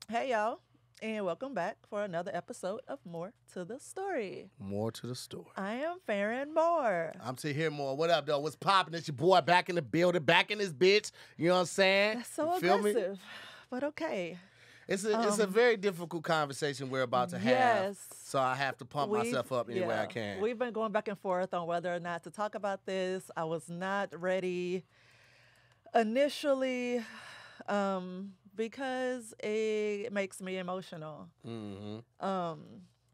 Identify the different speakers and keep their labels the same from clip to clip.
Speaker 1: Hey, y'all, and welcome back for another episode of More to the Story.
Speaker 2: More to the story.
Speaker 1: I am Farron Moore.
Speaker 2: I'm to hear more. What up, though? What's poppin'? It's your boy back in the building, back in this bitch. You know what I'm saying?
Speaker 1: That's so
Speaker 2: You feel me?
Speaker 1: aggressive, but okay.
Speaker 2: It's a very difficult conversation we're about to have.
Speaker 1: Yes.
Speaker 2: So I have to pump myself up any way I can.
Speaker 1: We've been going back and forth on whether or not to talk about this. I was not ready initially because it makes me emotional.
Speaker 2: Mm-hmm.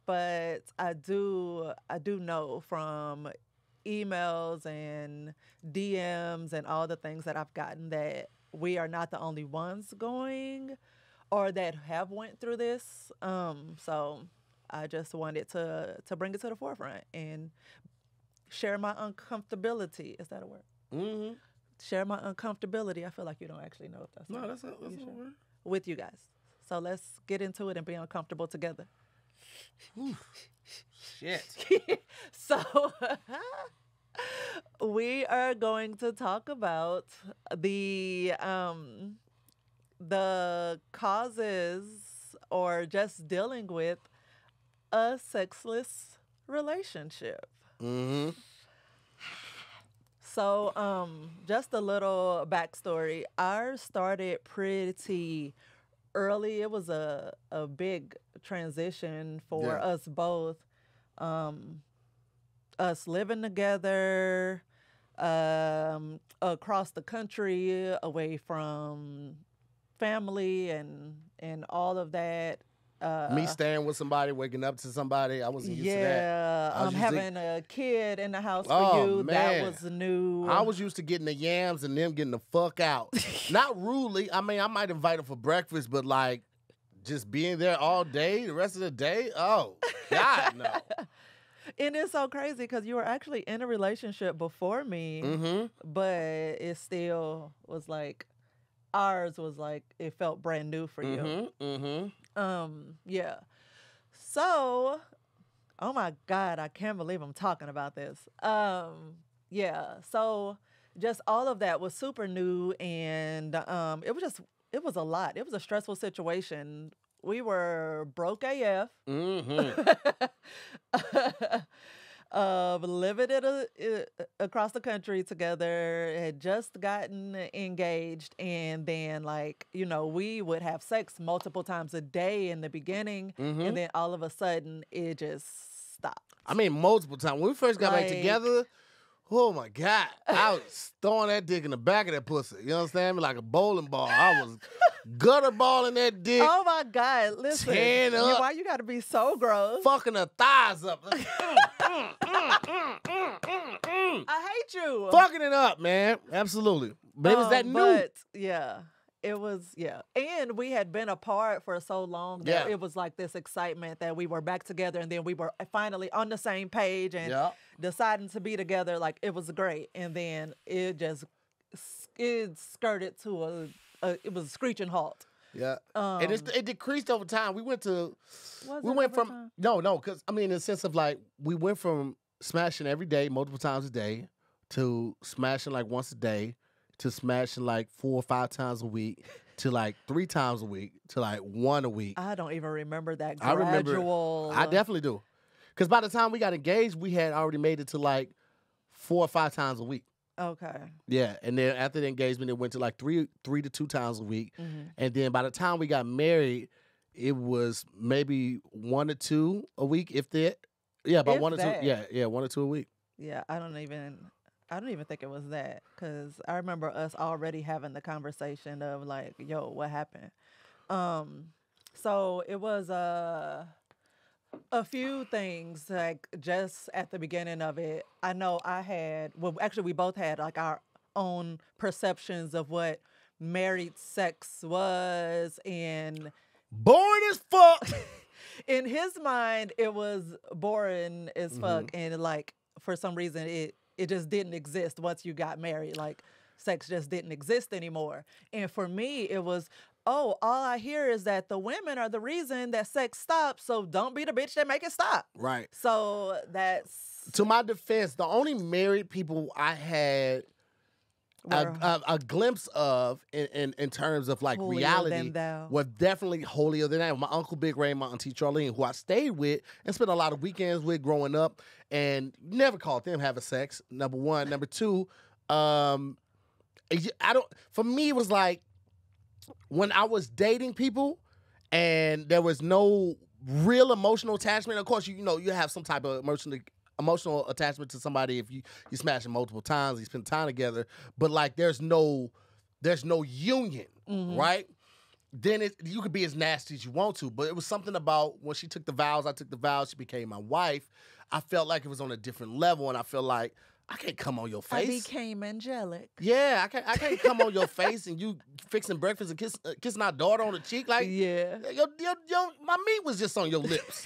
Speaker 1: But I do know from emails and DMs and all the things that I've gotten that we are not the only ones going or that have went through this. So I just wanted to bring it to the forefront and share my uncomfortability. Is that a word?
Speaker 2: Mm-hmm.
Speaker 1: Share my uncomfortability. I feel like you don't actually know if that's a
Speaker 2: No,
Speaker 1: word.
Speaker 2: that's not
Speaker 1: You
Speaker 2: a
Speaker 1: sure?
Speaker 2: word.
Speaker 1: With you guys. So let's get into it and be uncomfortable together.
Speaker 2: Shit.
Speaker 1: So we are going to talk about the causes or just dealing with a sexless relationship.
Speaker 2: Mm-hmm.
Speaker 1: So, just a little backstory. Ours started pretty early. It was a big transition for
Speaker 2: Yeah.
Speaker 1: us both. Us living together, across the country, away from family and all of that.
Speaker 2: Me staying with somebody, waking up to somebody. I wasn't used to that.
Speaker 1: Yeah,
Speaker 2: I was used to-
Speaker 1: having a kid in the house for
Speaker 2: Oh,
Speaker 1: you, that
Speaker 2: man.
Speaker 1: was new.
Speaker 2: I was used to getting the yams and them getting the fuck out. Not rudely. I mean, I might invite them for breakfast, but like just being there all day, the rest of the day. Oh God, no.
Speaker 1: And it's so crazy because you were actually in a relationship before me,
Speaker 2: Mm-hmm.
Speaker 1: but it still was like ours was like it felt brand new for you.
Speaker 2: Mm-hmm. Mm-hmm.
Speaker 1: Yeah. So, oh my God, I can't believe I'm talking about this. Yeah. So just all of that was super new and it was a lot. It was a stressful situation. We were broke AF.
Speaker 2: Mm-hmm.
Speaker 1: Living across the country together, had just gotten engaged, and then we would have sex multiple times a day in the beginning,
Speaker 2: Mm-hmm.
Speaker 1: and then all of a sudden it just stopped.
Speaker 2: I mean, multiple times. When we first got back
Speaker 1: Like-
Speaker 2: together, oh my God, I was throwing that dick in the back of that pussy. You understand me? Like a bowling ball. I was gutter balling that dick,
Speaker 1: Oh my God! Listen,
Speaker 2: Tearing up.
Speaker 1: why you got to be so gross?
Speaker 2: fucking her thighs up.
Speaker 1: I hate you.
Speaker 2: Fucking it up, man. Absolutely. But it was that new.
Speaker 1: But yeah, it was, yeah. And we had been apart for so long that
Speaker 2: Yeah.
Speaker 1: it was like this excitement that we were back together and then we were finally on the same page and
Speaker 2: Yeah.
Speaker 1: deciding to be together. Like it was great. And then it skirted to it was a screeching halt.
Speaker 2: Yeah. And it decreased over time. We went to,
Speaker 1: Was
Speaker 2: we
Speaker 1: it
Speaker 2: went
Speaker 1: over
Speaker 2: from,
Speaker 1: time?
Speaker 2: no, because, I mean, in the sense of like, we went from smashing every day, multiple times a day, to smashing like once a day, to smashing like 4 or 5 times a week, to like 3 times a week, to like 1 a week.
Speaker 1: I don't even remember that
Speaker 2: I remember-
Speaker 1: gradual.
Speaker 2: I definitely do. Because by the time we got engaged, we had already made it to like 4 or 5 times a week.
Speaker 1: Okay.
Speaker 2: Yeah, and then after the engagement, it went to like three to 2 times a week.
Speaker 1: Mhm.
Speaker 2: And then by the time we got married, it was maybe 1 or 2 a week, if that. Yeah, about
Speaker 1: If
Speaker 2: 1 or 2.
Speaker 1: that.
Speaker 2: Yeah, 1 or 2 a week.
Speaker 1: Yeah, I don't even think it was that because I remember us already having the conversation of like, yo, what happened? So it was a few things like just at the beginning of it. I know actually we both had like our own perceptions of what married sex was, and
Speaker 2: Boring as fuck.
Speaker 1: in his mind it was boring as fuck,
Speaker 2: Mm-hmm.
Speaker 1: and like for some reason it just didn't exist once you got married. Like sex just didn't exist anymore. And for me it was, oh, all I hear is that the women are the reason that sex stops, so don't be the bitch that make it stop.
Speaker 2: Right.
Speaker 1: So that's
Speaker 2: To my defense, the only married people I had
Speaker 1: We're
Speaker 2: a glimpse of in terms of like
Speaker 1: holier
Speaker 2: reality
Speaker 1: than thou.
Speaker 2: was definitely holier than that. My uncle Big Ray, my auntie Charlene, who I stayed with and spent a lot of weekends with growing up, and never caught them having sex. Number one, number two, I don't. For me, it was like when I was dating people, and there was no real emotional attachment. Of course, you know you have some type of emotional attachment to somebody if you smash them multiple times, you spend time together, but like there's no union, right? Then you could be as nasty as you want to, but it was something about when she took the vows, I took the vows, she became my wife. I felt like it was on a different level, and I feel like I can't come on your
Speaker 1: I
Speaker 2: face.
Speaker 1: became angelic.
Speaker 2: Yeah, I can't come on your face and you fixing breakfast and kissing our daughter on the cheek. Like,
Speaker 1: Yeah.
Speaker 2: my meat was just on your lips.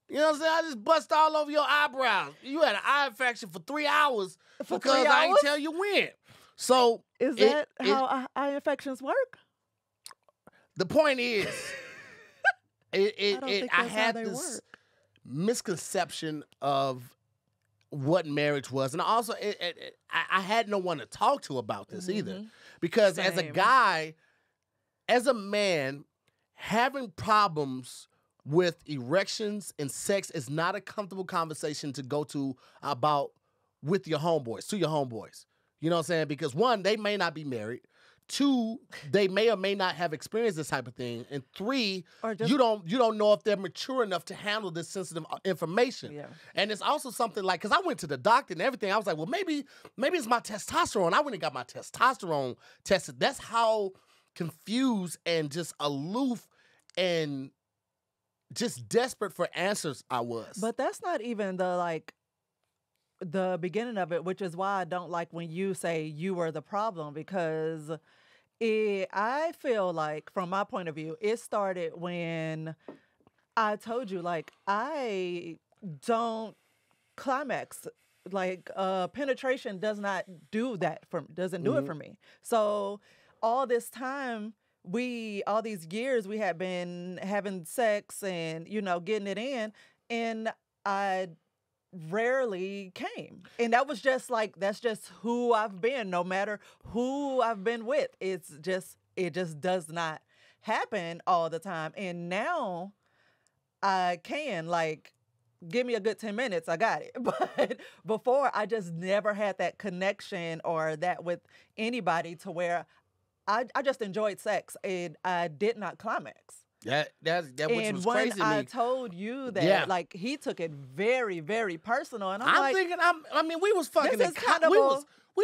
Speaker 2: You know what I'm saying? I just bust all over your eyebrows. You had an eye infection for 3 hours
Speaker 1: For
Speaker 2: because
Speaker 1: 3
Speaker 2: I ain't
Speaker 1: hours?
Speaker 2: tell you when. So
Speaker 1: Is that how eye infections work?
Speaker 2: the point is,
Speaker 1: I don't think
Speaker 2: I
Speaker 1: that's how
Speaker 2: had
Speaker 1: they
Speaker 2: this
Speaker 1: work.
Speaker 2: misconception of what marriage was, and also I had no one to talk to about this either, because as a
Speaker 1: Same.
Speaker 2: guy, as a man, having problems with erections and sex is not a comfortable conversation to go to about with your homeboys, to your homeboys. You know what I'm saying? Because one, they may not be married. Two, they may or may not have experienced this type of thing. And three,
Speaker 1: Or just-
Speaker 2: you don't know if they're mature enough to handle this sensitive information.
Speaker 1: Yeah.
Speaker 2: And it's also something like, because I went to the doctor and everything, I was like, well, maybe it's my testosterone. I went and got my testosterone tested. That's how confused and just aloof and just desperate for answers I was.
Speaker 1: But that's not even the beginning of it, which is why I don't like when you say you were the problem, because I feel like, from my point of view, it started when I told you, like, I don't climax. Like, penetration doesn't do it for me. So all this time, all these years we had been having sex and, getting it in, and I rarely came. And that was just like, that's just who I've been, no matter who I've been with. It just does not happen all the time. And now I can, like, give me a good 10 minutes, I got it. But before, I just never had that connection or that with anybody to where I just enjoyed sex and I did not climax.
Speaker 2: That which
Speaker 1: And
Speaker 2: was
Speaker 1: when
Speaker 2: crazy to me.
Speaker 1: I told you that,
Speaker 2: Yeah.
Speaker 1: like, he took it very, very personal, and I'm
Speaker 2: I'm
Speaker 1: like,
Speaker 2: thinking, I mean, we was fucking
Speaker 1: this
Speaker 2: in
Speaker 1: is kind of
Speaker 2: we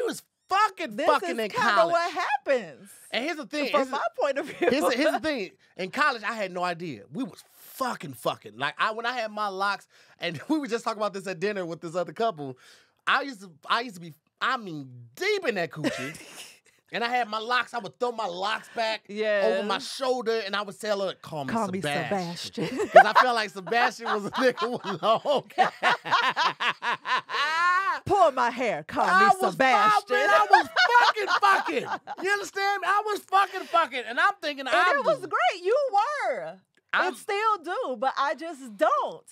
Speaker 2: was fucking
Speaker 1: this
Speaker 2: fucking
Speaker 1: is
Speaker 2: in
Speaker 1: kind of
Speaker 2: college.
Speaker 1: what happens.
Speaker 2: And here's the thing.
Speaker 1: From my point of view.
Speaker 2: Here's the thing. In college, I had no idea. We was fucking. Like, when I had my locks, and we were just talking about this at dinner with this other couple, I used to be, I mean, deep in that coochie. And I had my locks. I would throw my locks back over my shoulder, and I would tell her, call me Sebastian. Because I felt like Sebastian was a nigga with long hair.
Speaker 1: Pull my hair, call me Sebastian.
Speaker 2: I was fucking. You understand? I was fucking. And I'm thinking,
Speaker 1: And it was great. You were. It still do, but I just don't.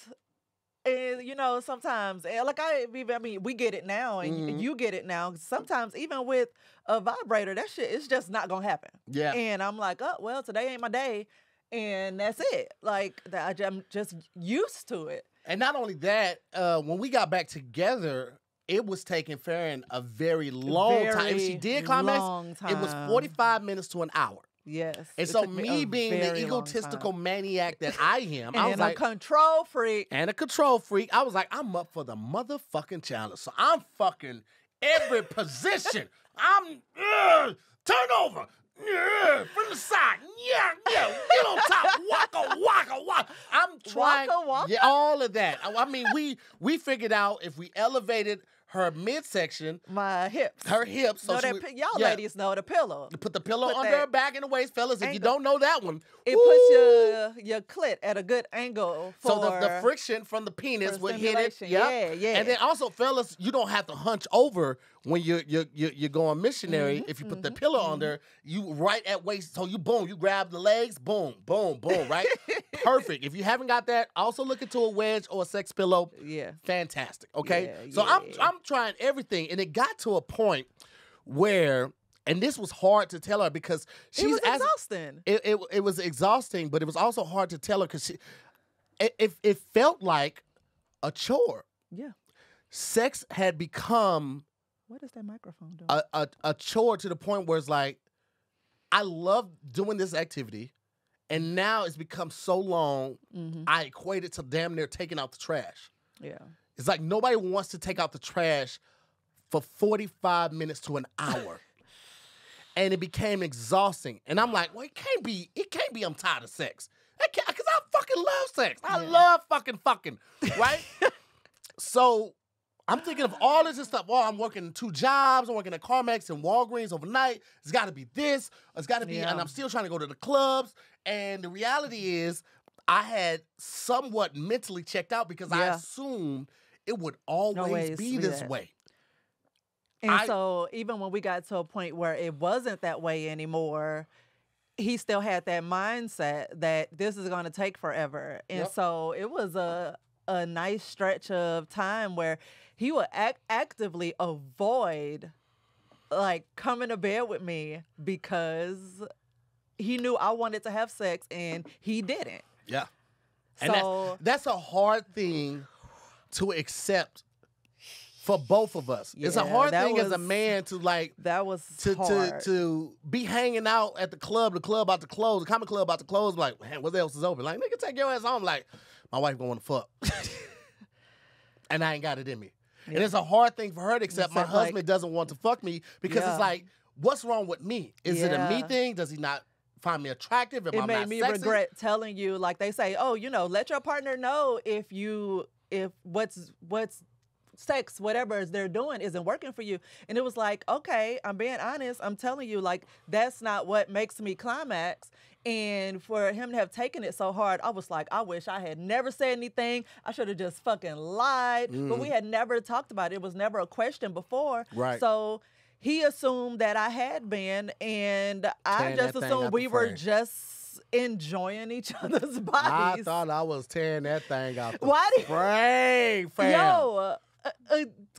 Speaker 1: And, sometimes, like we get it now, and you get it now. Sometimes, even with a vibrator, that shit is just not gonna happen.
Speaker 2: Yeah.
Speaker 1: And I'm like, oh, well, today ain't my day, and that's it. Like, I'm just used to it.
Speaker 2: And not only that, when we got back together, it was taking Farron a very long time. If she did climax, it was 45 minutes to an hour.
Speaker 1: Yes.
Speaker 2: And so me being the egotistical maniac that I am, I was like,
Speaker 1: a control freak.
Speaker 2: And a control freak. I was like, I'm up for the motherfucking challenge. So I'm fucking every position. I'm turn over. From the side. Yeah. Get on top. Waka. I'm trying.
Speaker 1: Waka.
Speaker 2: Yeah, all of that. I mean, we figured out if we elevated her midsection,
Speaker 1: my hips,
Speaker 2: her hips. So
Speaker 1: y'all ladies know the pillow.
Speaker 2: You put the pillow under her back in the waist, fellas. If you don't know that one,
Speaker 1: it puts your clit at a good angle.
Speaker 2: So the friction from the penis would hit it.
Speaker 1: Yep. Yeah.
Speaker 2: And then also, fellas, you don't have to hunch over when you're going missionary. If you put the pillow under, you right at waist. So you grab the legs, boom, right? Perfect. If you haven't got that, also look into a wedge or a sex pillow.
Speaker 1: Yeah.
Speaker 2: Fantastic. Okay. So I'm trying everything, and it got to a point where And this was hard to tell her because
Speaker 1: It was
Speaker 2: she's as
Speaker 1: exhausting.
Speaker 2: it was exhausting, but it was also hard to tell her because it felt like a chore.
Speaker 1: Yeah.
Speaker 2: Sex had become
Speaker 1: What is that microphone doing?
Speaker 2: a chore to the point where it's like, I love doing this activity, and now it's become so long, I equate it to damn near taking out the trash.
Speaker 1: Yeah.
Speaker 2: It's like nobody wants to take out the trash for 45 minutes to an hour. And it became exhausting. And I'm like, well, it can't be I'm tired of sex. Because I fucking love sex. I love fucking, right? So I'm thinking of all this stuff. Oh, I'm working 2 jobs. I'm working at CarMax and Walgreens overnight. It's got to be this. It's got to be, and I'm still trying to go to the clubs. And the reality is, I had somewhat mentally checked out because I assumed it would always be this way.
Speaker 1: And so even when we got to a point where it wasn't that way anymore, he still had that mindset that this is going to take forever. And so it was a nice stretch of time where he would actively avoid like coming to bed with me because he knew I wanted to have sex and he didn't.
Speaker 2: Yeah. And
Speaker 1: So
Speaker 2: that's a hard thing to accept for both of us. It's a hard thing as a man to like
Speaker 1: that was hard.
Speaker 2: to be hanging out at the club about to close, the comedy club about to close, like, man, what else is open? Like, nigga, take your ass home. Like, my wife gonna wanna fuck. And I ain't got it in me. Yeah. And it's a hard thing for her to accept. My husband doesn't want to fuck me because it's like, what's wrong with me? Is it a me thing? Does he not find me attractive?
Speaker 1: It made me regret telling you, like they say, oh, let your partner know if what's sex, whatever they're doing isn't working for you. And it was like, okay, I'm being honest. I'm telling you, like, that's not what makes me climax. And for him to have taken it so hard, I was like, I wish I had never said anything. I should have just fucking lied. But we had never talked about it. It was never a question before.
Speaker 2: Right.
Speaker 1: So he assumed that I had been, and I just assumed we were just enjoying each other's bodies.
Speaker 2: I thought I was tearing that thing out the frame, fam.
Speaker 1: Yo,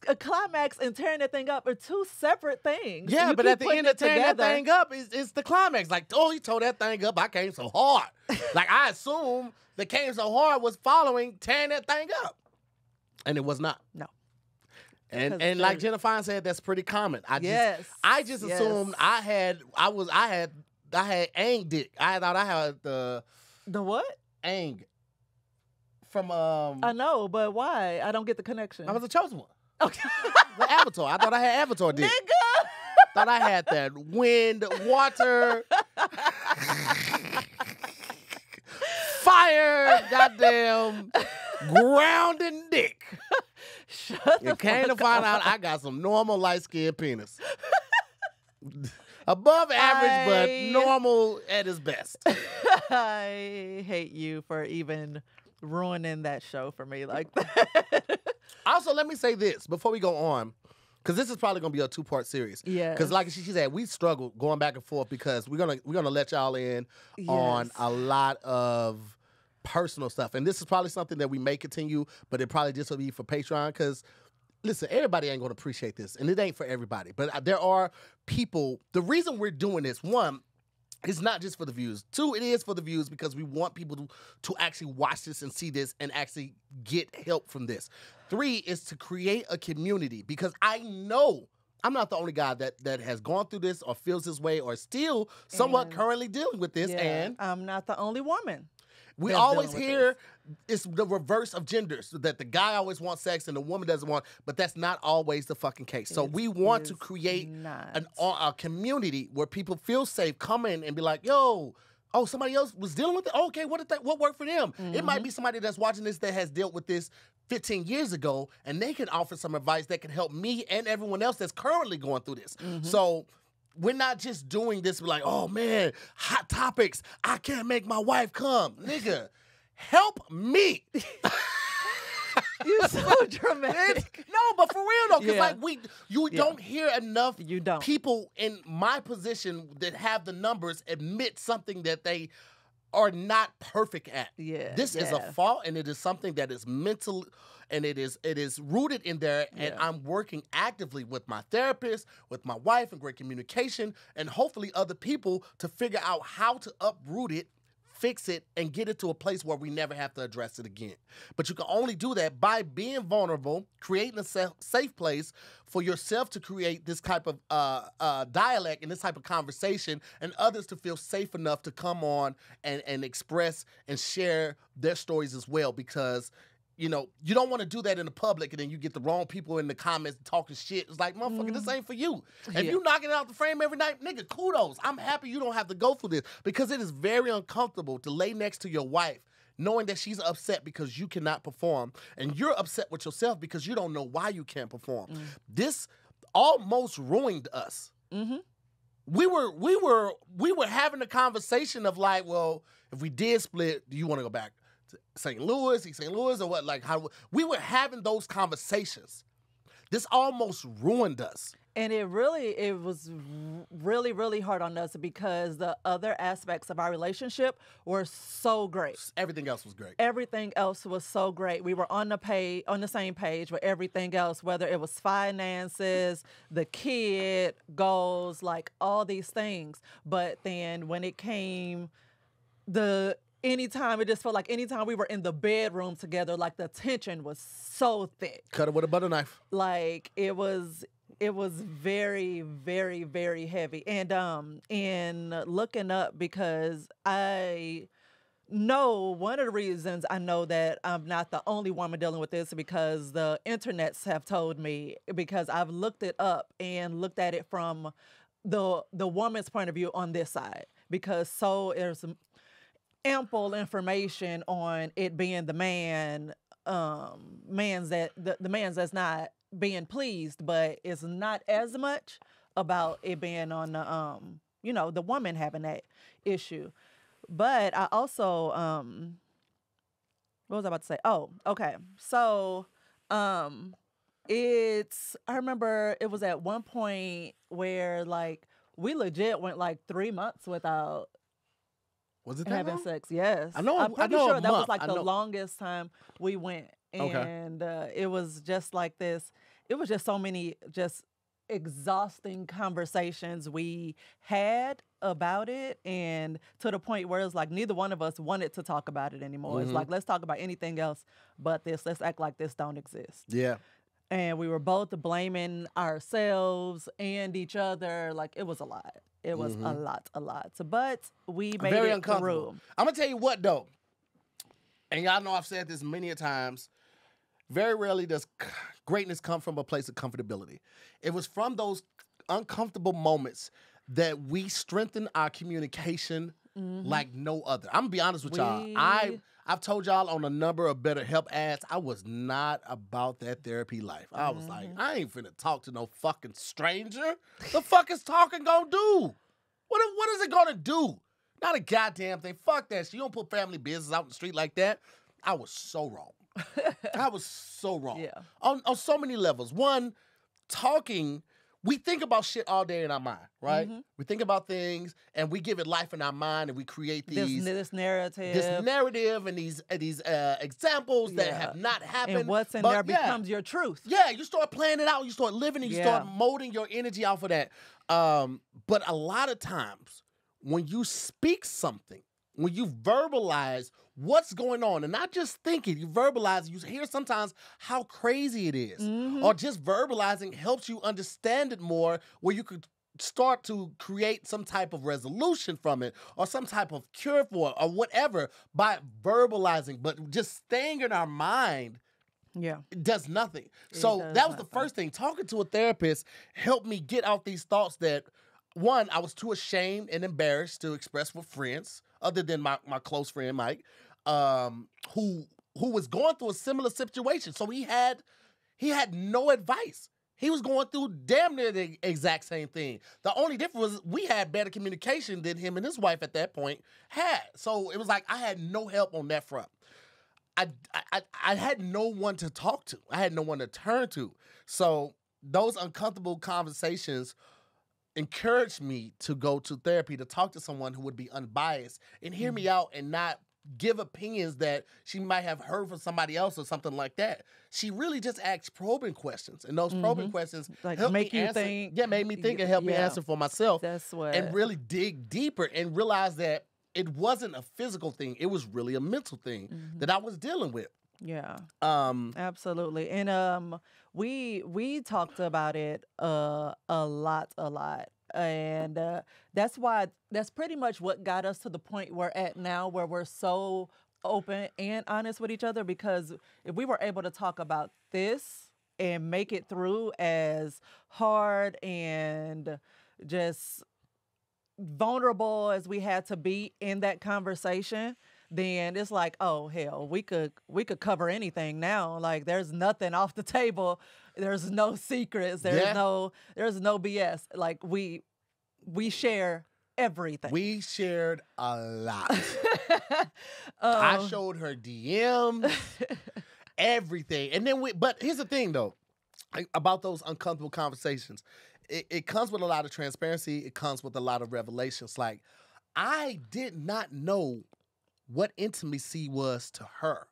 Speaker 1: a climax and tearing that thing up are 2 separate things.
Speaker 2: Yeah, but at the end of tearing that thing up, it's the climax. Like, oh, he tore that thing up. I came so hard. Like, I assumed the came so hard was following tearing that thing up. And it was not.
Speaker 1: No.
Speaker 2: And like Jenna Fine said, that's pretty common. I just assumed I had ang dick. I thought I had the
Speaker 1: what?
Speaker 2: Ang. From
Speaker 1: I know, but why? I don't get the connection.
Speaker 2: I was the chosen one.
Speaker 1: Okay.
Speaker 2: The Avatar. I thought I had Avatar dick.
Speaker 1: Nigga.
Speaker 2: Thought I had that wind, water, fire, goddamn grounding dick. You came to find out I got some normal light-skinned penis. Above average, but normal at its best.
Speaker 1: I hate you for even ruining that show for me like that.
Speaker 2: Also, let me say this before we go on, because this is probably gonna be a 2-part series.
Speaker 1: Yeah.
Speaker 2: Because like she said, we struggled going back and forth because we're gonna let y'all in on a lot of personal stuff, and this is probably something that we may continue, but it probably just will be for Patreon. Because listen, everybody ain't gonna appreciate this, and it ain't for everybody. But there are people. The reason we're doing this, 1, it's not just for the views. 2, it is for the views because we want people to actually watch this and see this and actually get help from this. 3 is to create a community because I know I'm not the only guy that has gone through this or feels this way or still somewhat currently dealing with this. And
Speaker 1: I'm not the only woman.
Speaker 2: We always hear it's the reverse of genders, that the guy always wants sex and the woman doesn't want, but that's not always the fucking case. So we want to create a community where people feel safe, come in and be like, yo, oh, somebody else was dealing with it? Okay, what worked for them? It might be somebody that's watching this that has dealt with this 15 years ago, and they can offer some advice that can help me and everyone else that's currently going through this. So we're not just doing this like, oh man, hot topics. I can't make my wife come. Nigga, help me.
Speaker 1: You're so dramatic.
Speaker 2: No, but for real though, because like you don't hear enough people in my position that have the numbers admit something that they are not perfect at.
Speaker 1: Yeah,
Speaker 2: This is a
Speaker 1: yeah.
Speaker 2: fault, and it is something that is mental, and it is rooted in there. And
Speaker 1: Yeah.
Speaker 2: I'm working actively with my therapist, with my wife, and great communication, and hopefully other people to figure out how to uproot it, fix it, and get it to a place where we never have to address it again. But you can only do that by being vulnerable, creating a safe place for yourself to create this type of dialect and this type of conversation, and others to feel safe enough to come on and express and share their stories as well. Because you don't want to do that in the public, and then you get the wrong people in the comments talking shit. It's like, motherfucker, this ain't for you. If you knocking it out the frame every night, nigga, kudos. I'm happy you don't have to go through this, because it is very uncomfortable to lay next to your wife knowing that she's upset because you cannot perform, and you're upset with yourself because you don't know why you can't perform. This almost ruined us. We were having a conversation of like, well, if we did split, do you want to go back to St. Louis, East St. Louis, or what? Like, how we were having those conversations. This almost ruined us.
Speaker 1: And it was really, really hard on us because the other aspects of our relationship were so great.
Speaker 2: Everything else was great.
Speaker 1: Everything else was so great. We were on the same page with everything else, whether it was finances, the kid, goals, like all these things. But then when it came anytime, it just felt like anytime we were in the bedroom together, like the tension was so thick.
Speaker 2: Cut it with a butter knife.
Speaker 1: Like it was very, very, very heavy. And in looking up, because I know one of the reasons I know that I'm not the only woman dealing with this, because the internets have told me, because I've looked it up and looked at it from the woman's point of view on this side, because there's ample information on it being the man's that's not being pleased, but it's not as much about it being on the woman having that issue. But I also what was I about to say? Oh, okay. So I remember it was at one point where like we legit went like 3 months without
Speaker 2: Was it that
Speaker 1: having
Speaker 2: long?
Speaker 1: sex. Yes,
Speaker 2: I know.
Speaker 1: I'm
Speaker 2: I
Speaker 1: pretty
Speaker 2: know
Speaker 1: sure
Speaker 2: a
Speaker 1: that was
Speaker 2: month.
Speaker 1: like
Speaker 2: I
Speaker 1: the
Speaker 2: know.
Speaker 1: longest time we went,
Speaker 2: Okay.
Speaker 1: and it was just like this. It was just so many just exhausting conversations we had about it, and to the point where it's like neither one of us wanted to talk about it anymore. It's like, let's talk about anything else but this. Let's act like this don't exist.
Speaker 2: Yeah.
Speaker 1: And we were both blaming ourselves and each other. Like it was a lot. It was a lot. So, but we made
Speaker 2: Very
Speaker 1: it
Speaker 2: uncomfortable.
Speaker 1: through.
Speaker 2: I'm gonna tell you what though, and y'all know I've said this many a times. Very rarely does greatness come from a place of comfortability. It was from those uncomfortable moments that we strengthened our communication like no other. I'm gonna be honest with y'all. I've told y'all on a number of BetterHelp ads, I was not about that therapy life. I was like, I ain't finna talk to no fucking stranger. The fuck is talking gonna do? What is it gonna do? Not a goddamn thing. Fuck that shit. You don't put family business out in the street like that. I was so wrong. I was so wrong.
Speaker 1: Yeah.
Speaker 2: On so many levels. One, talking, we think about shit all day in our mind, right? We think about things and we give it life in our mind, and we create
Speaker 1: This narrative.
Speaker 2: this narrative and these examples that have not happened.
Speaker 1: And what's in
Speaker 2: but
Speaker 1: there becomes your truth.
Speaker 2: Yeah, you start playing it out, you start living it, you start molding your energy off of that. But a lot of times when you speak something, when you verbalize what's going on, and not just thinking, you verbalize, you hear sometimes how crazy it is. Or just verbalizing helps you understand it more, where you could start to create some type of resolution from it, or some type of cure for it, or whatever, by verbalizing. But just staying in our mind, it does nothing. So that was the first thing. Talking to a therapist helped me get out these thoughts that, one, I was too ashamed and embarrassed to express with friends, other than my close friend Mike, who was going through a similar situation. So he had no advice. He was going through damn near the exact same thing. The only difference was we had better communication than him and his wife at that point had. So it was like I had no help on that front. I had no one to talk to. I had no one to turn to. So those uncomfortable conversations encouraged me to go to therapy to talk to someone who would be unbiased and hear me out and not give opinions that she might have heard from somebody else or something like that. She really just asked probing questions, and those probing questions
Speaker 1: Like
Speaker 2: helped
Speaker 1: make
Speaker 2: me
Speaker 1: you
Speaker 2: answer.
Speaker 1: think.
Speaker 2: Yeah, made me think and helped me
Speaker 1: Yeah,
Speaker 2: answer for myself
Speaker 1: that's
Speaker 2: and
Speaker 1: what.
Speaker 2: really dig deeper and realize that it wasn't a physical thing; it was really a mental thing that I was dealing with.
Speaker 1: Yeah,
Speaker 2: Um,
Speaker 1: absolutely. And we talked about it a lot. And that's pretty much what got us to the point we're at now, where we're so open and honest with each other, because if we were able to talk about this and make it through as hard and just vulnerable as we had to be in that conversation, then it's like, oh hell, we could cover anything now. Like there's nothing off the table. There's no secrets. There's
Speaker 2: Yeah.
Speaker 1: no BS. Like we share everything.
Speaker 2: we shared a lot. I
Speaker 1: um,
Speaker 2: showed her DMs, everything, and then But here's the thing, though, about those uncomfortable conversations. It comes with a lot of transparency. It comes with a lot of revelations. Like, I did not know what intimacy was to her.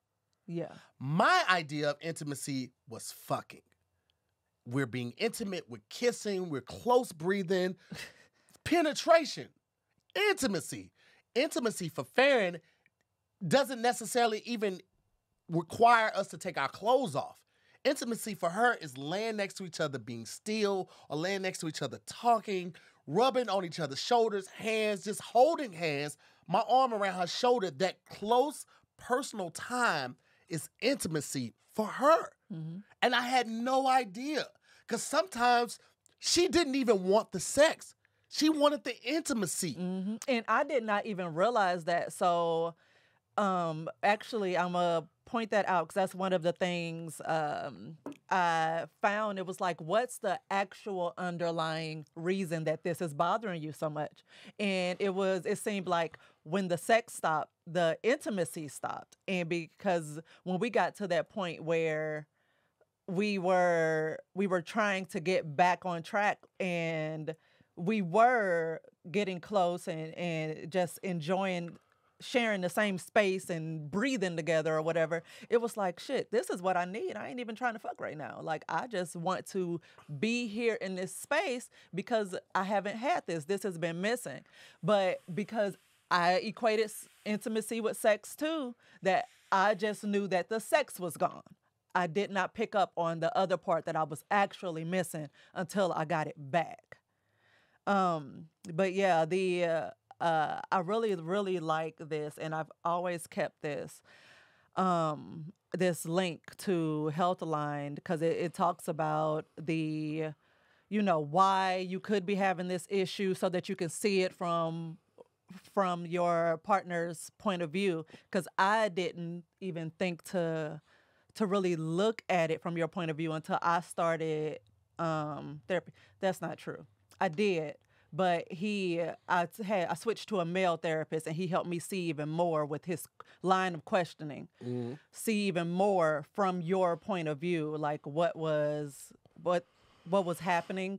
Speaker 1: yeah.
Speaker 2: My idea of intimacy was fucking. We're being intimate, we're kissing, we're close breathing, penetration, intimacy. Intimacy for Farron doesn't necessarily even require us to take our clothes off. Intimacy for her is laying next to each other, being still, or laying next to each other, talking, rubbing on each other's shoulders, hands, just holding hands, my arm around her shoulder. That close personal time is intimacy for her. And I had no idea, because sometimes she didn't even want the sex. She wanted the intimacy.
Speaker 1: And I did not even realize that. So actually, I'm gonna point that out, because that's one of the things I found. It was like, what's the actual underlying reason that this is bothering you so much? And it seemed like when the sex stopped, the intimacy stopped. And because when we got to that point where we were trying to get back on track, and we were getting close and just enjoying sharing the same space and breathing together or whatever, it was like, shit, this is what I need. I ain't even trying to fuck right now. Like, I just want to be here in this space because I haven't had this. This has been missing. But because I equated intimacy with sex too, that I just knew that the sex was gone. I did not pick up on the other part that I was actually missing until I got it back. But yeah, I really, really like this, and I've always kept this link to Healthline, because it talks about why you could be having this issue, so that you can see it from your partner's point of view. Because I didn't even think to really look at it from your point of view until I started therapy. That's not true. I did, but I switched to a male therapist, and he helped me see even more with his line of questioning. See even more from your point of view, like what was happening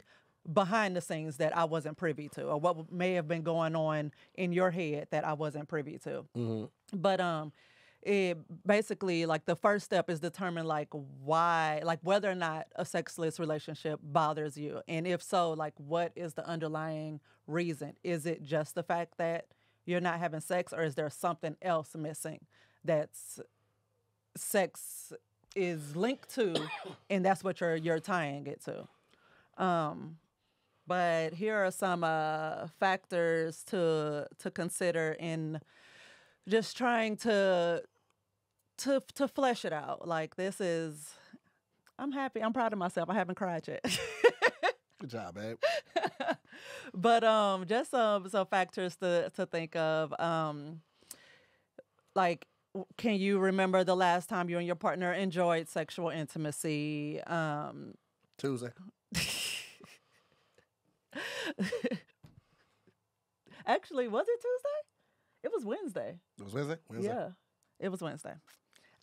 Speaker 1: behind the scenes that I wasn't privy to, or what may have been going on in your head that I wasn't privy to. But it basically, like, the first step is determine like why, like whether or not a sexless relationship bothers you, and if so, like what is the underlying reason? Is it just the fact that you're not having sex, or is there something else missing that's sex is linked to, and that's what you're tying it to? But here are some factors to consider in just trying to flesh it out. Like, this is, I'm happy. I'm proud of myself. I haven't cried yet.
Speaker 2: Good job, babe.
Speaker 1: But just some factors to think of. Like, can you remember the last time you and your partner enjoyed sexual intimacy?
Speaker 2: Tuesday.
Speaker 1: Actually, was it Tuesday? It was Wednesday.
Speaker 2: It was Wednesday?
Speaker 1: Yeah, it was Wednesday.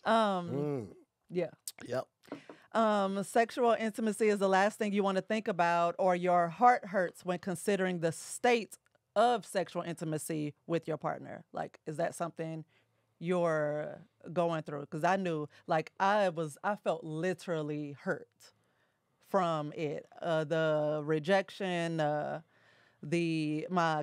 Speaker 1: Um, Yeah.
Speaker 2: Yep.
Speaker 1: Sexual intimacy is the last thing you want to think about, or your heart hurts when considering the state of sexual intimacy with your partner. Like, is that something you're going through? Because I knew, like, I felt literally hurt from it. The rejection, my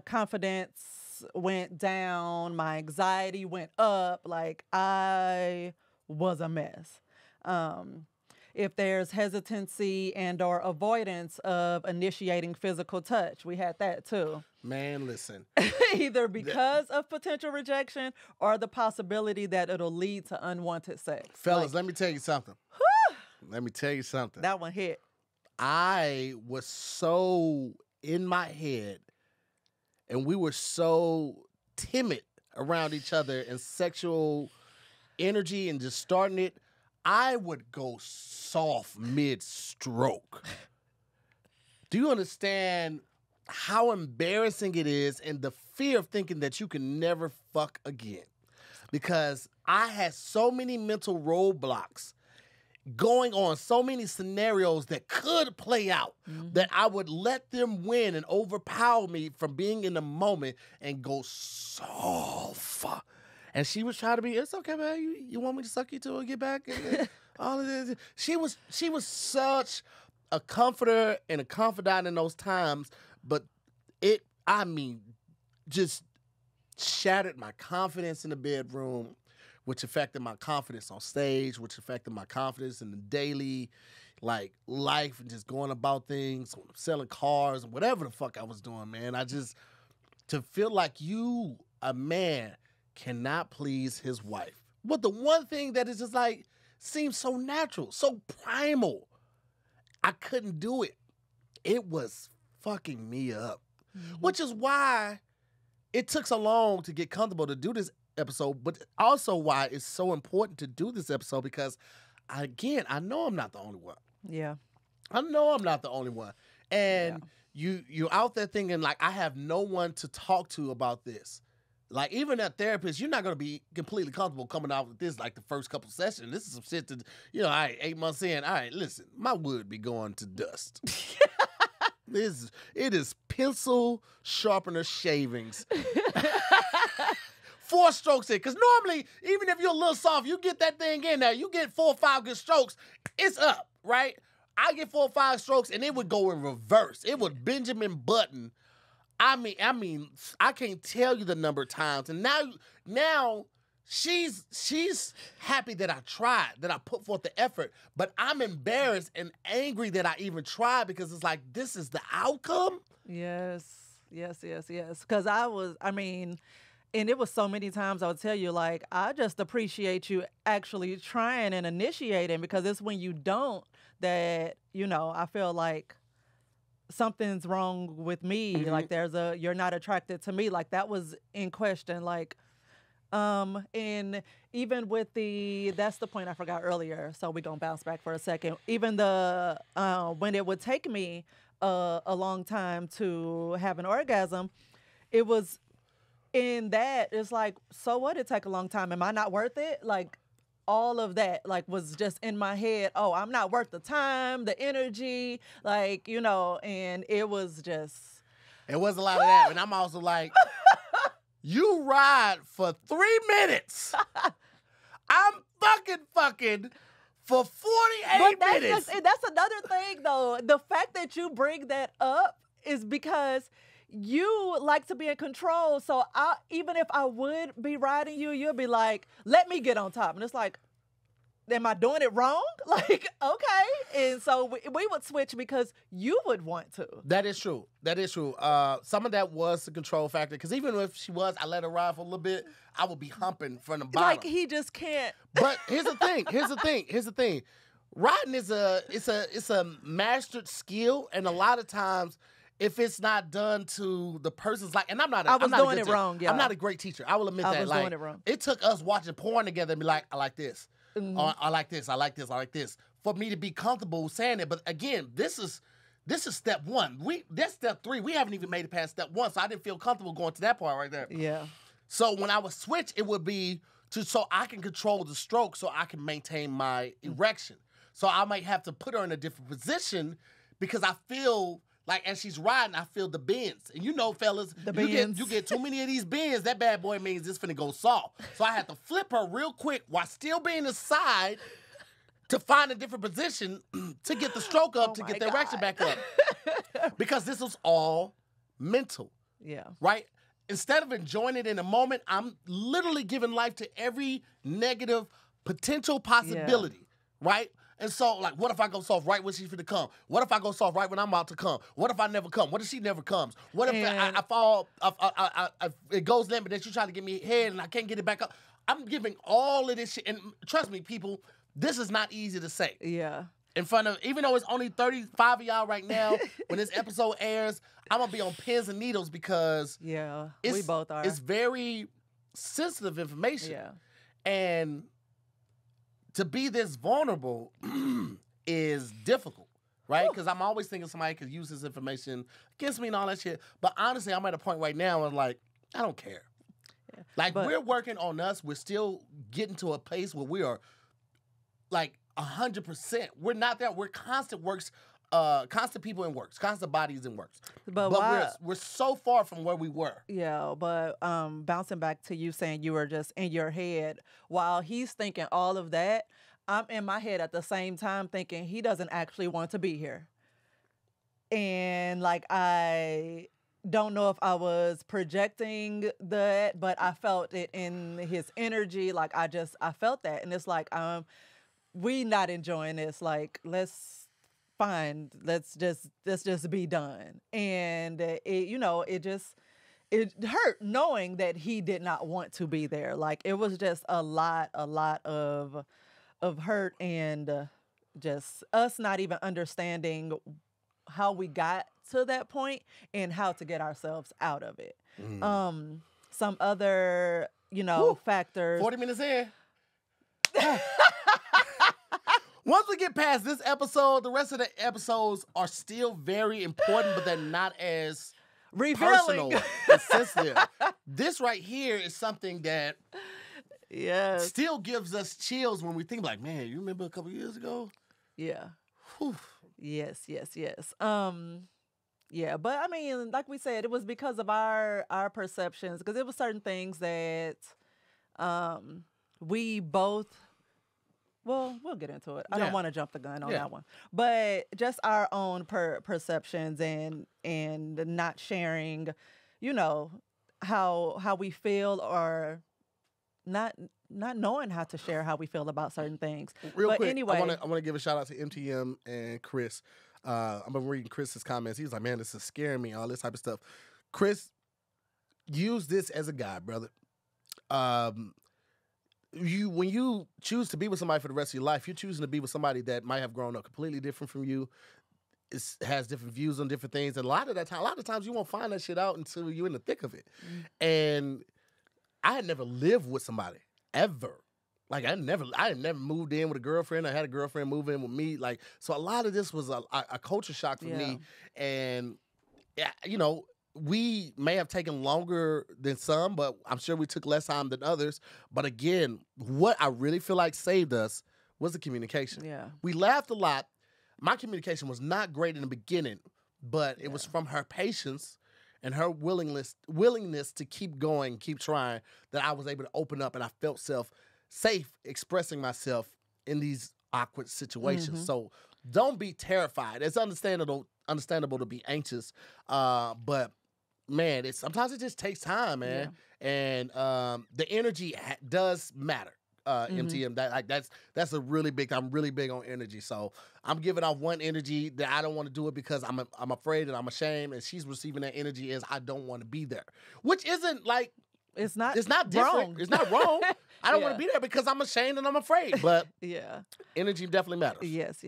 Speaker 1: confidence went down, my anxiety went up. Like, I was a mess. Um, if there's hesitancy and or avoidance of initiating physical touch, we had that too.
Speaker 2: Man, listen.
Speaker 1: Either because of potential rejection or the possibility that it'll lead to unwanted sex.
Speaker 2: Fellas, let me tell you something. Let me tell you something.
Speaker 1: That one hit.
Speaker 2: I was so in my head, and we were so timid around each other and sexual energy and just starting it. I would go soft mid-stroke. Do you understand how embarrassing it is and the fear of thinking that you can never fuck again? Because I had so many mental roadblocks going on, so many scenarios that could play out, that I would let them win and overpower me from being in the moment and go soft. And she was trying to be, it's okay, man. You want me to suck you till we get back? And all of this. She was such a comforter and a confidant in those times, but just shattered my confidence in the bedroom, which affected my confidence on stage, which affected my confidence in the daily, like, life and just going about things, selling cars, whatever the fuck I was doing, man. To feel like you, a man, cannot please his wife. But the one thing that is just like, seems so natural, so primal, I couldn't do it. It was fucking me up. Which is why it took so long to get comfortable to do this episode, but also why it's so important to do this episode, because, again, I know I'm not the only one.
Speaker 1: Yeah.
Speaker 2: I know I'm not the only one. And you're out there thinking, like, I have no one to talk to about this. Like, even a therapist, you're not going to be completely comfortable coming out with this, like, the first couple sessions. This is some shit that, all right, 8 months in, all right, listen, my wood be going to dust. It is pencil sharpener shavings. 4 strokes in. Because normally, even if you're a little soft, you get that thing in there, you get 4 or 5 good strokes, it's up, right? I get 4 or 5 strokes, and it would go in reverse. It would Benjamin Button. I mean, I can't tell you the number of times. And now she's happy that I tried, that I put forth the effort. But I'm embarrassed and angry that I even tried, because it's like, this is the outcome?
Speaker 1: Yes. Because and it was so many times I would tell you, like, I just appreciate you actually trying and initiating, because it's when you don't that, I feel like something's wrong with me.
Speaker 2: Mm-hmm.
Speaker 1: Like, you're not attracted to me. Like, that was in question. Like, and even with that's the point I forgot earlier. So we're going to bounce back for a second. Even when it would take me a long time to have an orgasm, it was in that, it's like, so what? It take a long time. Am I not worth it? Like, all of that, like, was just in my head. Oh, I'm not worth the time, the energy, like, and it was just.
Speaker 2: It was a lot of that. And I'm also like, you ride for 3 minutes. I'm fucking for 48 minutes.
Speaker 1: That's another thing, though. The fact that you bring that up is because you like to be in control. So even if I would be riding you, you'll be like, let me get on top. And it's like, am I doing it wrong? Like, okay. And so we would switch because you would want to.
Speaker 2: That is true. Some of that was the control factor. Because even if she was, I let her ride for a little bit, I would be humping from the bottom.
Speaker 1: Like, he just can't.
Speaker 2: But here's the thing. Riding is a mastered skill. And a lot of times, if it's not done to the person's like, and I'm not
Speaker 1: doing it wrong, yeah.
Speaker 2: I'm not a great teacher. I will admit that.
Speaker 1: I was doing it wrong.
Speaker 2: It took us watching porn together and be like, I like this. I like this. I like this. I like this. For me to be comfortable saying it. But again, this is step 1. That's step 3. We haven't even made it past step 1. So I didn't feel comfortable going to that part right there.
Speaker 1: Yeah.
Speaker 2: So when I would switch, it would be, so I can control the stroke so I can maintain my erection. So I might have to put her in a different position because I feel like as she's riding, I feel the bends. And you know, fellas,
Speaker 1: The
Speaker 2: you
Speaker 1: bends.
Speaker 2: get too many of these bends, that bad boy means it's finna go soft. So I had to flip her real quick while still being aside to find a different position to get the stroke up,
Speaker 1: Oh
Speaker 2: to
Speaker 1: my
Speaker 2: get the erection
Speaker 1: God.
Speaker 2: back up. Because this was all mental,
Speaker 1: Yeah.
Speaker 2: right? Instead of enjoying it in the moment, I'm literally giving life to every negative potential possibility, right? And so, like, what if I go soft right when she's finna come? What if I go soft right when I'm about to come? What if I never come? What if she never comes? What if I fall, it goes limp, but then she trying to get me head and I can't get it back up? I'm giving all of this shit. And trust me, people, this is not easy to say.
Speaker 1: Yeah.
Speaker 2: In front of, even though it's only 35 of y'all right now, when this episode airs, I'm gonna be on pins and needles because
Speaker 1: Yeah. We both are.
Speaker 2: it's very sensitive information.
Speaker 1: Yeah.
Speaker 2: And to be this vulnerable is difficult, right? Because I'm always thinking somebody could use this information against me and all that shit. But honestly, I'm at a point right now where, like, I don't care.
Speaker 1: Yeah.
Speaker 2: Like, we're working on us. We're still getting to a place where we are, like, 100%. We're not there. We're constant people in works, constant bodies in works.
Speaker 1: But
Speaker 2: we're so far from where we were.
Speaker 1: Yeah, but bouncing back to you saying you were just in your head while he's thinking all of that, I'm in my head at the same time thinking he doesn't actually want to be here. And like I don't know if I was projecting that, but I felt it in his energy. Like I felt that. And it's like, we not enjoying this. Like, let's just be done. And it hurt knowing that he did not want to be there. Like it was just a lot of hurt and just us not even understanding how we got to that point and how to get ourselves out of it. Some other, factors.
Speaker 2: 40 minutes in. Once we get past this episode, the rest of the episodes are still very important, but they're not as
Speaker 1: revealing,
Speaker 2: personal and sensitive. This right here is something that still gives us chills when we think like, man, you remember a couple years ago?
Speaker 1: Yeah.
Speaker 2: Whew.
Speaker 1: Yes. Yeah, but I mean, like we said, it was because of our perceptions, because it was certain things that we both. Well, we'll get into it. I don't want to jump the gun on that one, but just our own perceptions and not sharing, how we feel or not knowing how to share how we feel about certain things.
Speaker 2: Real quick,
Speaker 1: anyway,
Speaker 2: I want to give a shout out to MTM and Chris. I've been reading Chris's comments. He was like, "Man, this is scaring me." All this type of stuff. Chris, use this as a guide, brother. When you choose to be with somebody for the rest of your life, you're choosing to be with somebody that might have grown up completely different from you. Has different views on different things, and a lot of times you won't find that shit out until you're in the thick of it. And I had never lived with somebody ever. Like I had never moved in with a girlfriend. I had a girlfriend move in with me. Like so, a lot of this was a culture shock for me. And we may have taken longer than some, but I'm sure we took less time than others. But again, what I really feel like saved us was the communication.
Speaker 1: Yeah,
Speaker 2: we laughed a lot. My communication was not great in the beginning, but it was from her patience and her willingness to keep going, keep trying, that I was able to open up and I felt safe expressing myself in these awkward situations.
Speaker 1: Mm-hmm.
Speaker 2: So don't be terrified. It's understandable to be anxious, but man, sometimes it just takes time, man. Yeah. And the energy does matter. MTM, that's a really big. I'm really big on energy, so I'm giving off one energy that I don't want to do it because I'm afraid and I'm ashamed, and she's receiving that energy as I don't want to be there, which isn't like it's not different.
Speaker 1: Wrong.
Speaker 2: It's not wrong. I don't want to be there because I'm ashamed and I'm afraid. But energy definitely matters.
Speaker 1: Yes.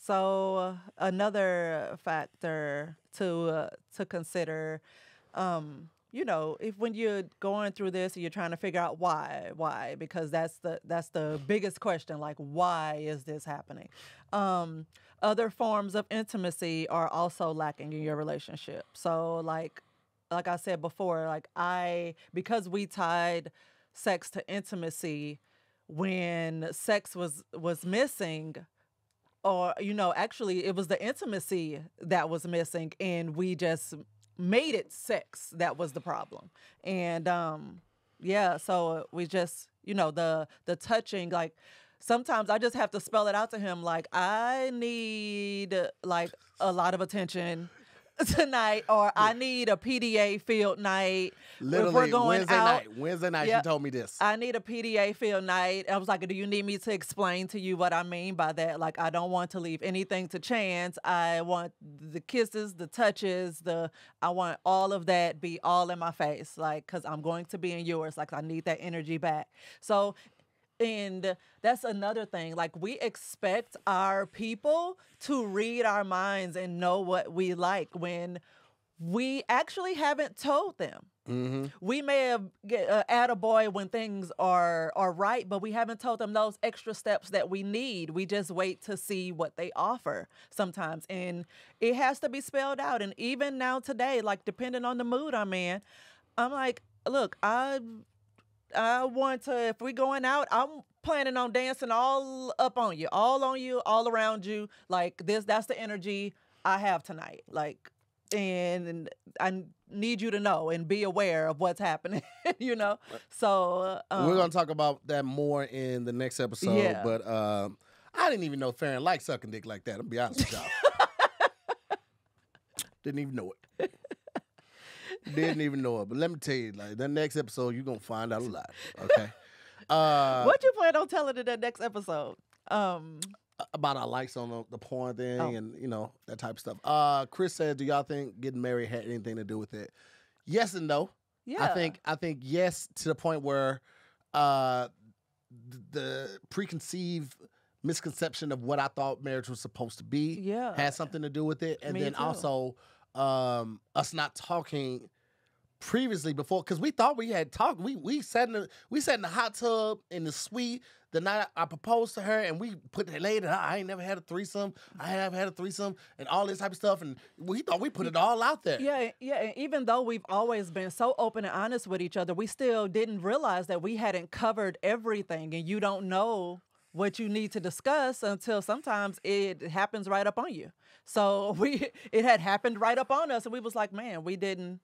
Speaker 1: So another factor to consider, if when you're going through this and you're trying to figure out why, because that's the biggest question, like why is this happening? Other forms of intimacy are also lacking in your relationship. So like like I said before, like because we tied sex to intimacy when sex was missing, or actually it was the intimacy that was missing, and we just made it sex that was the problem. And yeah, so we just, the touching, like sometimes I just have to spell it out to him, like I need like a lot of attention tonight, or I need a PDA field night. If we're
Speaker 2: Literally
Speaker 1: going out,
Speaker 2: Wednesday night,
Speaker 1: yeah,
Speaker 2: she told me this.
Speaker 1: I need a PDA field night. I was like, do you need me to explain to you what I mean by that? Like, I don't want to leave anything to chance. I want the kisses, the touches, I want all of that be all in my face, like, because I'm going to be in yours. Like, I need that energy back. So, and that's another thing. Like, we expect our people to read our minds and know what we like when we actually haven't told them.
Speaker 2: Mm-hmm.
Speaker 1: We may have add a boy when things are right, but we haven't told them those extra steps that we need. We just wait to see what they offer sometimes, and it has to be spelled out. And even now today, like depending on the mood I'm in, I'm like, look, I want to. If we're going out, I'm planning on dancing all up on you, all around you. Like this, that's the energy I have tonight. Like. And I need you to know and be aware of what's happening, So
Speaker 2: we're gonna talk about that more in the next episode.
Speaker 1: Yeah.
Speaker 2: But I didn't even know Farron liked sucking dick like that. I'll be honest with y'all. Didn't even know it. Didn't even know it. But let me tell you, like the next episode, you're gonna find out a lot. Okay.
Speaker 1: What you plan on telling in that next episode?
Speaker 2: About our likes on the porn thing and that type of stuff. Chris said, "Do y'all think getting married had anything to do with it?" Yes and no.
Speaker 1: Yeah.
Speaker 2: I think yes, to the point where the preconceived misconception of what I thought marriage was supposed to be had something to do with it, and
Speaker 1: Me
Speaker 2: then
Speaker 1: too.
Speaker 2: also us not talking previously before, because we thought we had talked. We sat in the hot tub in the suite the night I proposed to her, and we laid it out. I ain't never had a threesome. I have had a threesome, and all this type of stuff. And we thought we put it all out there.
Speaker 1: Yeah. And even though we've always been so open and honest with each other, we still didn't realize that we hadn't covered everything. And you don't know what you need to discuss until sometimes it happens right up on you. So it had happened right up on us, and we was like, man, we didn't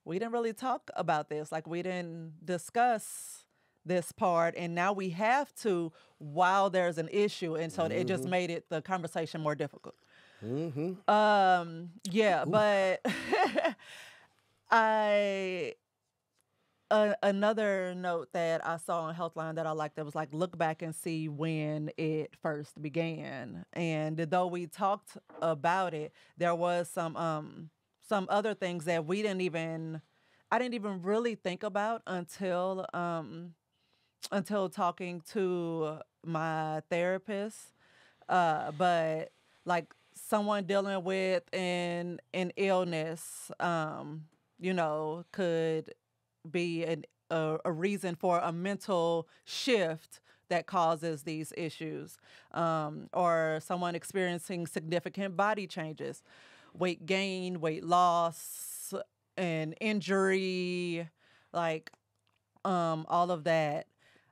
Speaker 1: really talk about this. Like, we didn't discuss this part, and now we have to while there's an issue, and so it just made the conversation more difficult.
Speaker 2: Mm-hmm.
Speaker 1: Yeah. Ooh. But another note that I saw on Healthline that I liked, that was like, look back and see when it first began. And though we talked about it, there was some other things that I didn't even really think about until talking to my therapist. But like someone dealing with an illness, could be a reason for a mental shift that causes these issues, or someone experiencing significant body changes, weight gain, weight loss, and injury, like all of that.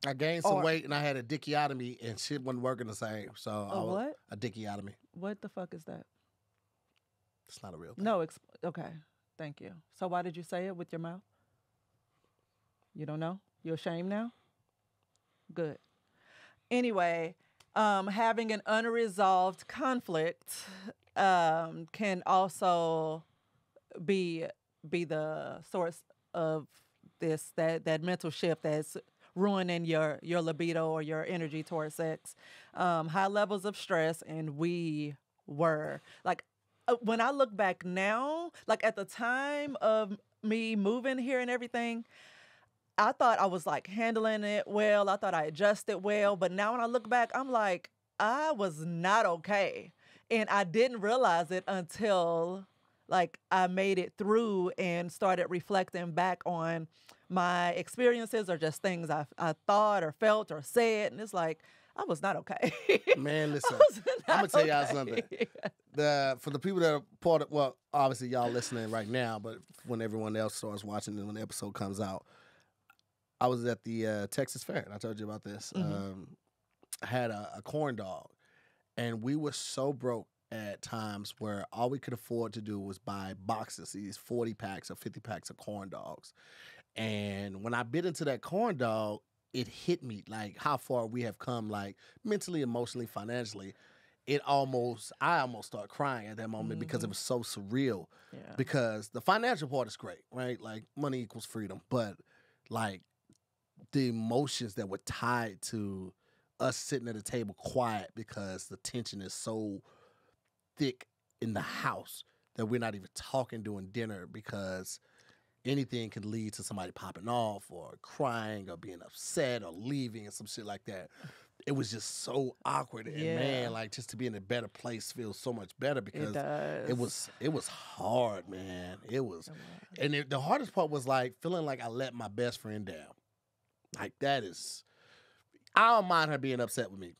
Speaker 2: I gained some weight and I had a dickiotomy and shit wasn't working the same. So
Speaker 1: what?
Speaker 2: A dickiotomy.
Speaker 1: What the fuck is that?
Speaker 2: It's not a real thing.
Speaker 1: No, okay. Thank you. So why did you say it with your mouth? You don't know? You're ashamed now? Good. Anyway, having an unresolved conflict can also be the source of that mental shift that's ruining your libido or your energy towards sex. High levels of stress, and we were like, when I look back now, like at the time of me moving here and everything, I thought I was like handling it well. I thought I adjusted well. But now when I look back, I'm like, I was not okay. And I didn't realize it until like I made it through and started reflecting back on my experiences or just things I thought or felt or said. And it's like, I was not okay.
Speaker 2: Man,
Speaker 1: I
Speaker 2: listen,
Speaker 1: was
Speaker 2: I'm gonna
Speaker 1: not
Speaker 2: tell y'all something.
Speaker 1: okay.
Speaker 2: For the people that are part of, well, obviously y'all listening right now, but when everyone else starts watching and when the episode comes out, I was at the Texas Fair, and I told you about this.
Speaker 1: Mhm.
Speaker 2: I had a corn dog, and we were so broke at times where all we could afford to do was buy boxes, these 40 packs or 50 packs of corn dogs. And when I bit into that corn dog, it hit me like how far we have come, like mentally, emotionally, financially. I almost started crying at that moment because it
Speaker 1: Mhm.
Speaker 2: was so surreal.
Speaker 1: Yeah.
Speaker 2: Because the financial part is great, right? Like money equals freedom, but like the emotions that were tied to us sitting at a table quiet because the tension is so thick in the house that we're not even talking during dinner because anything can lead to somebody popping off or crying or being upset or leaving and some shit like that. It was just so awkward, and
Speaker 1: Yeah.
Speaker 2: man, like just to be in a better place feels so much better
Speaker 1: It
Speaker 2: because
Speaker 1: does.
Speaker 2: it was hard, man. It was,
Speaker 1: It was.
Speaker 2: and the hardest part was like feeling like I let my best friend down. Like that is, I don't mind her being upset with me.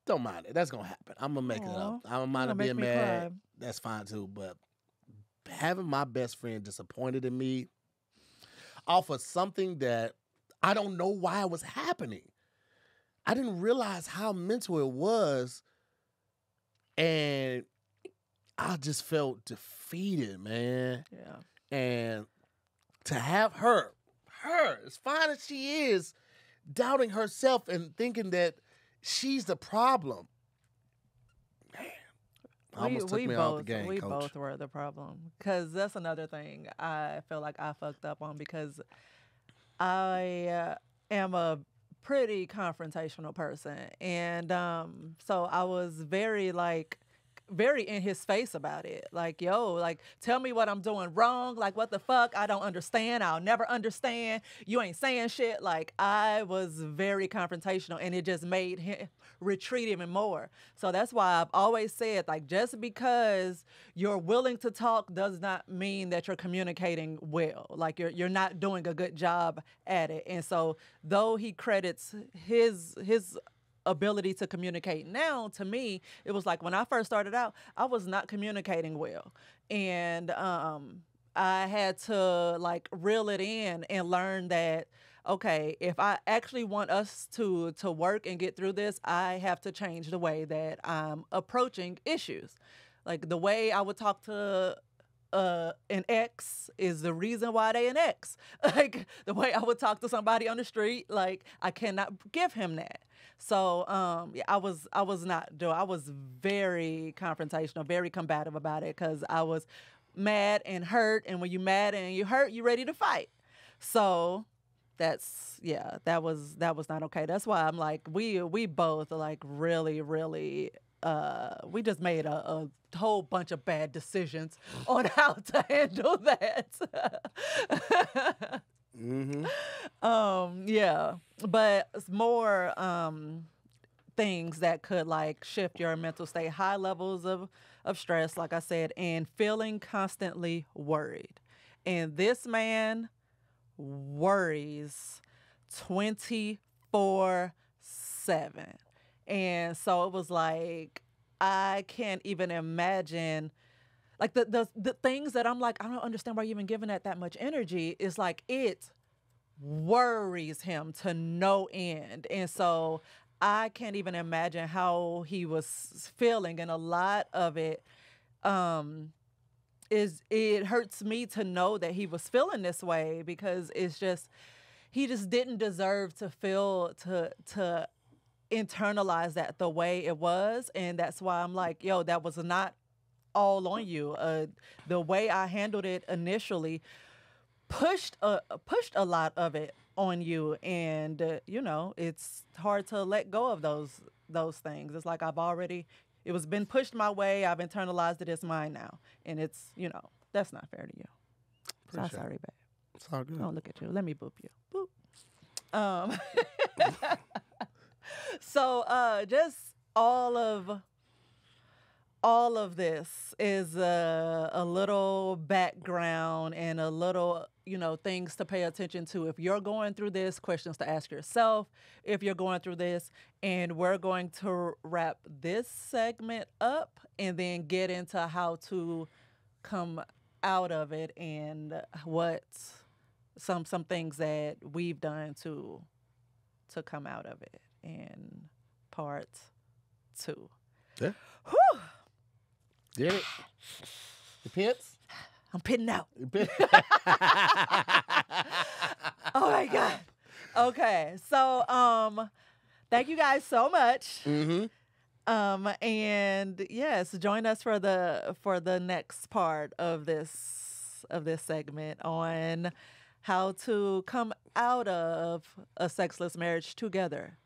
Speaker 2: Don't mind it. That's gonna happen. I'm gonna make it up.
Speaker 1: Aw,
Speaker 2: I don't
Speaker 1: you're
Speaker 2: mind
Speaker 1: gonna
Speaker 2: her
Speaker 1: make
Speaker 2: being
Speaker 1: me
Speaker 2: mad.
Speaker 1: cry.
Speaker 2: That's fine too. But having my best friend disappointed in me off of something that I don't know why it was happening. I didn't realize how mental it was, and I just felt defeated, man.
Speaker 1: Yeah.
Speaker 2: And to have her, as fine as she is, doubting herself and thinking that she's the problem. Man, almost took me out the game,
Speaker 1: We
Speaker 2: coach.
Speaker 1: both were the problem. Cause that's another thing I feel like I fucked up on because I am a pretty confrontational person, and so I was very like very in his face about it. Like, yo, like tell me what I'm doing wrong. Like, what the fuck? I don't understand. I'll never understand. You ain't saying shit. Like, I was very confrontational, and it just made him retreat even more. So that's why I've always said, like, just because you're willing to talk does not mean that you're communicating well. Like, you're not doing a good job at it. And so, though he credits his ability to communicate now, to me it was like when I first started out I was not communicating well, and I had to like reel it in and learn that okay, if I actually want us to work and get through this, I have to change the way that I'm approaching issues. Like the way I would talk to an ex is the reason why they an ex. Like the way I would talk to somebody on the street, like I cannot give him that. So yeah, I was not doing. I was very confrontational, very combative about it because I was mad and hurt. And when you mad and you hurt, you ready to fight. So that's yeah, that was not okay. That's why I'm like we both like really we just made a whole bunch of bad decisions on how to handle that.
Speaker 2: Mm-hmm.
Speaker 1: Yeah, but it's more things that could like shift your mental state, high levels of stress, like I said, and feeling constantly worried. And this man worries 24/7. And so it was like I can't even imagine like the things that I'm like I don't understand why you're even giving that much energy. Is like it worries him to no end. And so I can't even imagine how he was feeling. And a lot of it um, is it hurts me to know that he was feeling this way because it's just, he just didn't deserve to feel, to internalize that the way it was. And that's why I'm like, yo, that was not all on you. The way I handled it initially pushed a lot of it on you, and you know it's hard to let go of those things. It's like I've already it was been pushed my way. I've internalized it. It's mine now, and it's that's not fair to you. So I'm
Speaker 2: Appreciate
Speaker 1: sorry,
Speaker 2: it.
Speaker 1: babe.
Speaker 2: It's all good.
Speaker 1: Oh, look at you. Let me boop you. Boop. So just all all of this is a little background and a little, things to pay attention to. If you're going through this, questions to ask yourself if you're going through this. And we're going to wrap this segment up and then get into how to come out of it and what some things that we've done to come out of it in part 2.
Speaker 2: Yeah.
Speaker 1: Whew.
Speaker 2: Did it? The pits?
Speaker 1: I'm pitting out.
Speaker 2: You pit-
Speaker 1: Oh my God. Okay. So thank you guys so much. And yes, join us for the next part of this segment on how to come out of a sexless marriage together.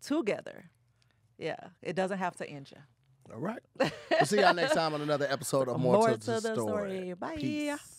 Speaker 1: Together. Yeah. It doesn't have to end you.
Speaker 2: All right. We'll see y'all next time on another episode of More to the Story.
Speaker 1: Bye.
Speaker 2: Peace.